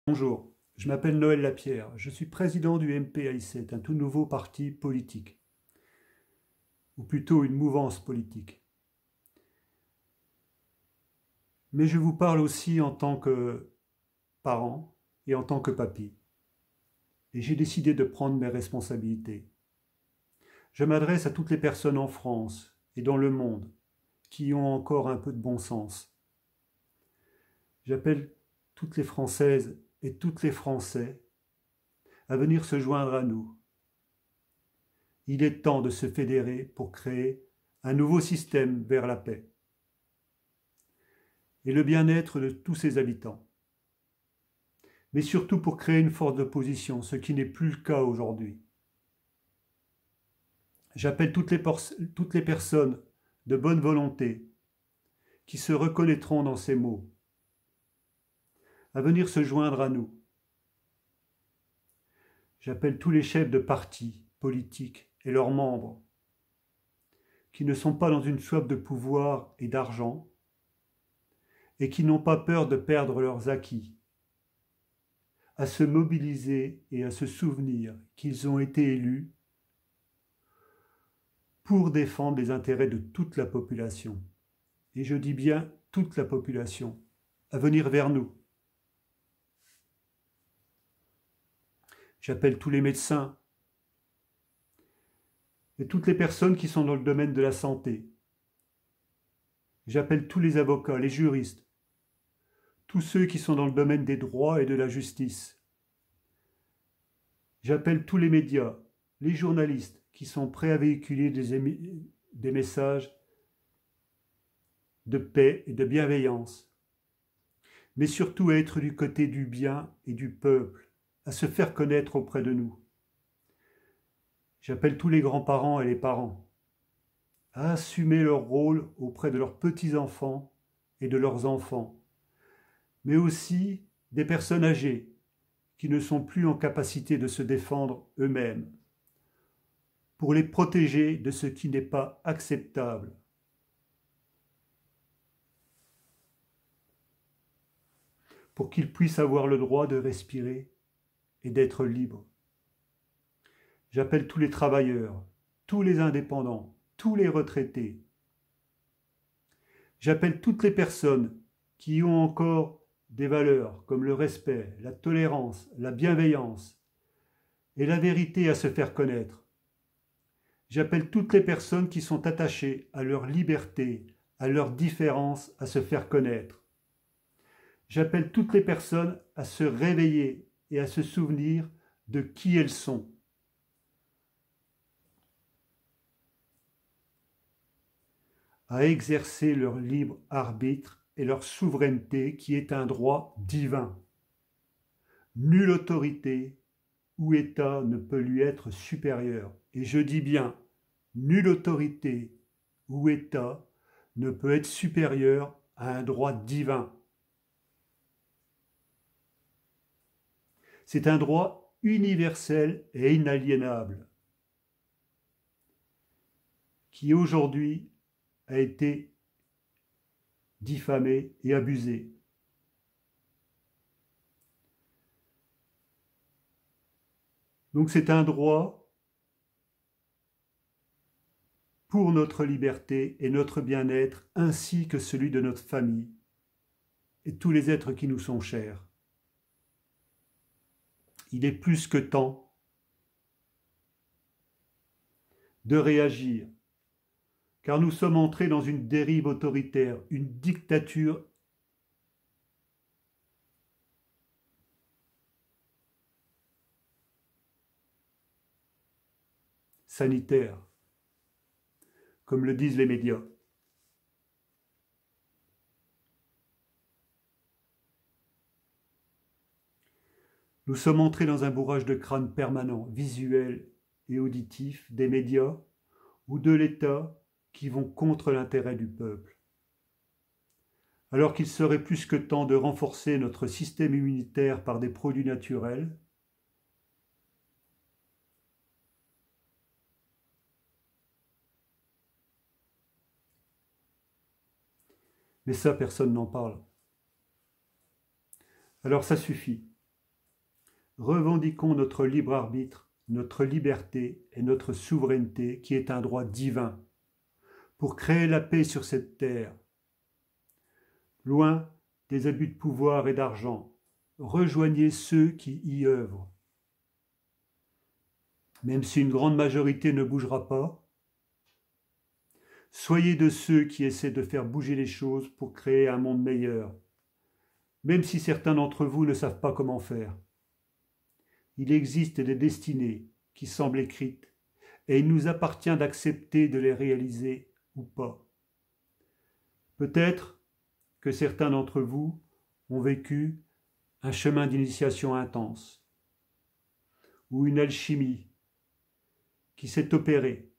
Bonjour, je m'appelle Noël Lapierre, je suis président du MPAIC, un tout nouveau parti politique, ou plutôt une mouvance politique. Mais je vous parle aussi en tant que parent et en tant que papy. Et j'ai décidé de prendre mes responsabilités. Je m'adresse à toutes les personnes en France et dans le monde qui ont encore un peu de bon sens. J'appelle toutes les Françaises et toutes les Français à venir se joindre à nous. Il est temps de se fédérer pour créer un nouveau système vers la paix et le bien-être de tous ses habitants. Mais surtout pour créer une force d'opposition, ce qui n'est plus le cas aujourd'hui. J'appelle toutes les personnes de bonne volonté qui se reconnaîtront dans ces mots à venir se joindre à nous. J'appelle tous les chefs de partis politiques et leurs membres qui ne sont pas dans une soif de pouvoir et d'argent et qui n'ont pas peur de perdre leurs acquis, à se mobiliser et à se souvenir qu'ils ont été élus pour défendre les intérêts de toute la population. Et je dis bien toute la population, à venir vers nous. J'appelle tous les médecins et toutes les personnes qui sont dans le domaine de la santé. J'appelle tous les avocats, les juristes, tous ceux qui sont dans le domaine des droits et de la justice. J'appelle tous les médias, les journalistes qui sont prêts à véhiculer des messages de paix et de bienveillance, mais surtout à être du côté du bien et du peuple, à se faire connaître auprès de nous. J'appelle tous les grands-parents et les parents à assumer leur rôle auprès de leurs petits-enfants et de leurs enfants, mais aussi des personnes âgées qui ne sont plus en capacité de se défendre eux-mêmes, pour les protéger de ce qui n'est pas acceptable. Pour qu'ils puissent avoir le droit de respirer et d'être libres. J'appelle tous les travailleurs, tous les indépendants, tous les retraités. J'appelle toutes les personnes qui ont encore des valeurs comme le respect, la tolérance, la bienveillance et la vérité à se faire connaître. J'appelle toutes les personnes qui sont attachées à leur liberté, à leur différence à se faire connaître. J'appelle toutes les personnes à se réveiller et à se souvenir de qui elles sont. À exercer leur libre arbitre et leur souveraineté qui est un droit divin. Nulle autorité ou État ne peut lui être supérieur. Et je dis bien, nulle autorité ou État ne peut être supérieur à un droit divin. C'est un droit universel et inaliénable qui aujourd'hui a été diffamé et abusé. Donc c'est un droit pour notre liberté et notre bien-être, ainsi que celui de notre famille et tous les êtres qui nous sont chers. Il est plus que temps de réagir, car nous sommes entrés dans une dérive autoritaire, une dictature sanitaire, comme le disent les médias. Nous sommes entrés dans un bourrage de crâne permanent, visuel et auditif, des médias ou de l'État qui vont contre l'intérêt du peuple. Alors qu'il serait plus que temps de renforcer notre système immunitaire par des produits naturels, mais ça, personne n'en parle. Alors ça suffit. revendiquons notre libre arbitre, notre liberté et notre souveraineté qui est un droit divin pour créer la paix sur cette terre. Loin des abus de pouvoir et d'argent, rejoignez ceux qui y œuvrent. Même si une grande majorité ne bougera pas, soyez de ceux qui essaient de faire bouger les choses pour créer un monde meilleur, même si certains d'entre vous ne savent pas comment faire. Il existe des destinées qui semblent écrites et il nous appartient d'accepter de les réaliser ou pas. Peut-être que certains d'entre vous ont vécu un chemin d'initiation intense ou une alchimie qui s'est opérée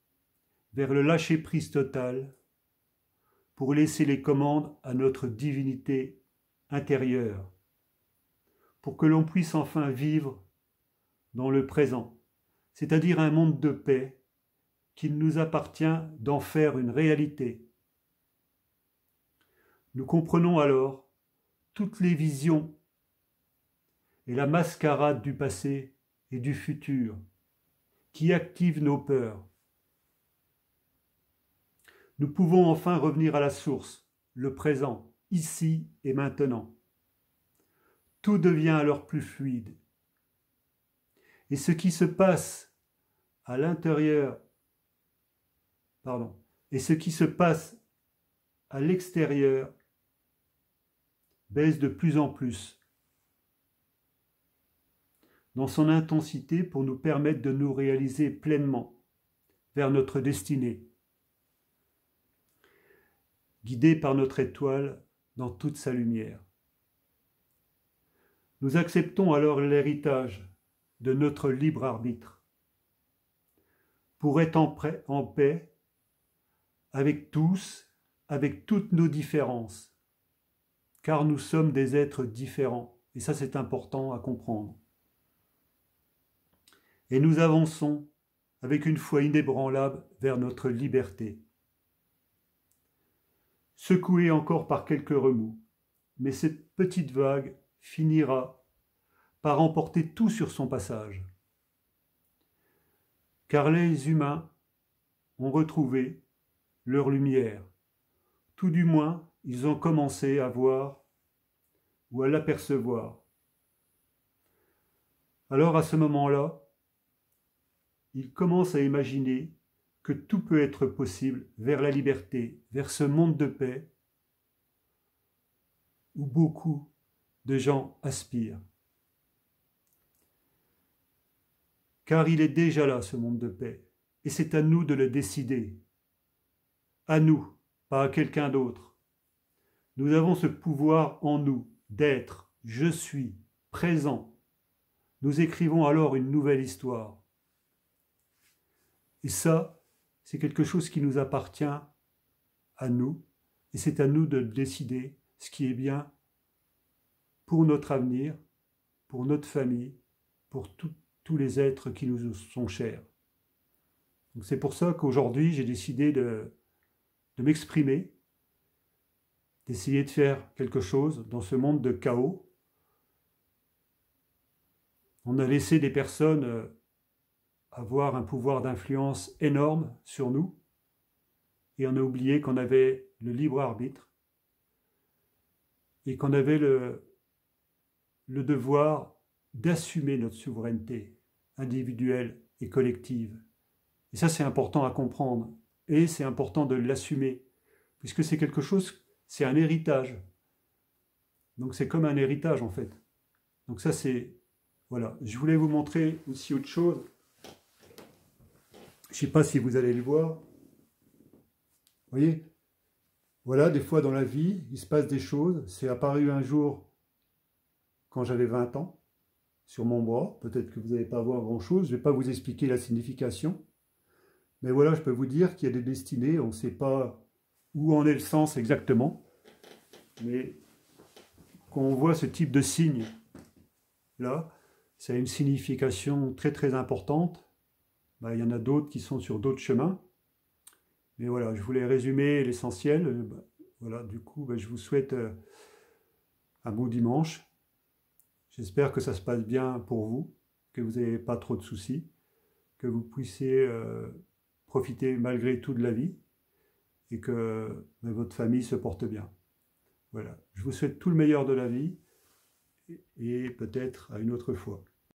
vers le lâcher-prise total pour laisser les commandes à notre divinité intérieure, pour que l'on puisse enfin vivre dans le présent, c'est-à-dire un monde de paix qu'il nous appartient d'en faire une réalité. Nous comprenons alors toutes les visions et la mascarade du passé et du futur qui activent nos peurs. Nous pouvons enfin revenir à la source, le présent, ici et maintenant. Tout devient alors plus fluide. Et ce qui se passe à l'intérieur, et ce qui se passe à l'extérieur baisse de plus en plus dans son intensité pour nous permettre de nous réaliser pleinement vers notre destinée, guidés par notre étoile dans toute sa lumière. Nous acceptons alors l'héritage de notre libre arbitre pour être en paix avec tous, avec toutes nos différences, car nous sommes des êtres différents, et ça c'est important à comprendre. Et nous avançons avec une foi inébranlable vers notre liberté. Secouée encore par quelques remous, mais cette petite vague finira par emporter tout sur son passage. Car les humains ont retrouvé leur lumière. Tout du moins, ils ont commencé à voir ou à l'apercevoir. Alors à ce moment-là, ils commencent à imaginer que tout peut être possible vers la liberté, vers ce monde de paix où beaucoup de gens aspirent. Car il est déjà là, ce monde de paix, et c'est à nous de le décider. À nous, pas à quelqu'un d'autre. Nous avons ce pouvoir en nous d'être, je suis, présent. Nous écrivons alors une nouvelle histoire. Et ça, c'est quelque chose qui nous appartient à nous, et c'est à nous de décider ce qui est bien pour notre avenir, pour notre famille, pour tous les êtres qui nous sont chers. Donc c'est pour ça qu'aujourd'hui, j'ai décidé de m'exprimer, d'essayer de faire quelque chose dans ce monde de chaos. On a laissé des personnes avoir un pouvoir d'influence énorme sur nous, et on a oublié qu'on avait le libre arbitre et qu'on avait le devoir d'assumer notre souveraineté individuelle et collective. Et ça, c'est important à comprendre, et c'est important de l'assumer, puisque c'est quelque chose, c'est un héritage. Donc c'est comme un héritage en fait. Donc ça c'est, voilà. Je voulais vous montrer aussi autre chose. Je ne sais pas si vous allez le voir. Vous voyez, voilà, des fois dans la vie, il se passe des choses. C'est apparu un jour quand j'avais 20 ans, sur mon bras. Peut-être que vous n'allez pas voir grand-chose. Je ne vais pas vous expliquer la signification. Mais voilà, je peux vous dire qu'il y a des destinées. On ne sait pas où en est le sens exactement. Mais quand on voit ce type de signe, là, ça a une signification très très importante. Ben, il y en a d'autres qui sont sur d'autres chemins. Mais voilà, je voulais résumer l'essentiel. Voilà, du coup, ben, je vous souhaite un bon dimanche. J'espère que ça se passe bien pour vous, que vous n'avez pas trop de soucis, que vous puissiez profiter malgré tout de la vie et que votre famille se porte bien. Voilà. Je vous souhaite tout le meilleur de la vie et peut-être à une autre fois.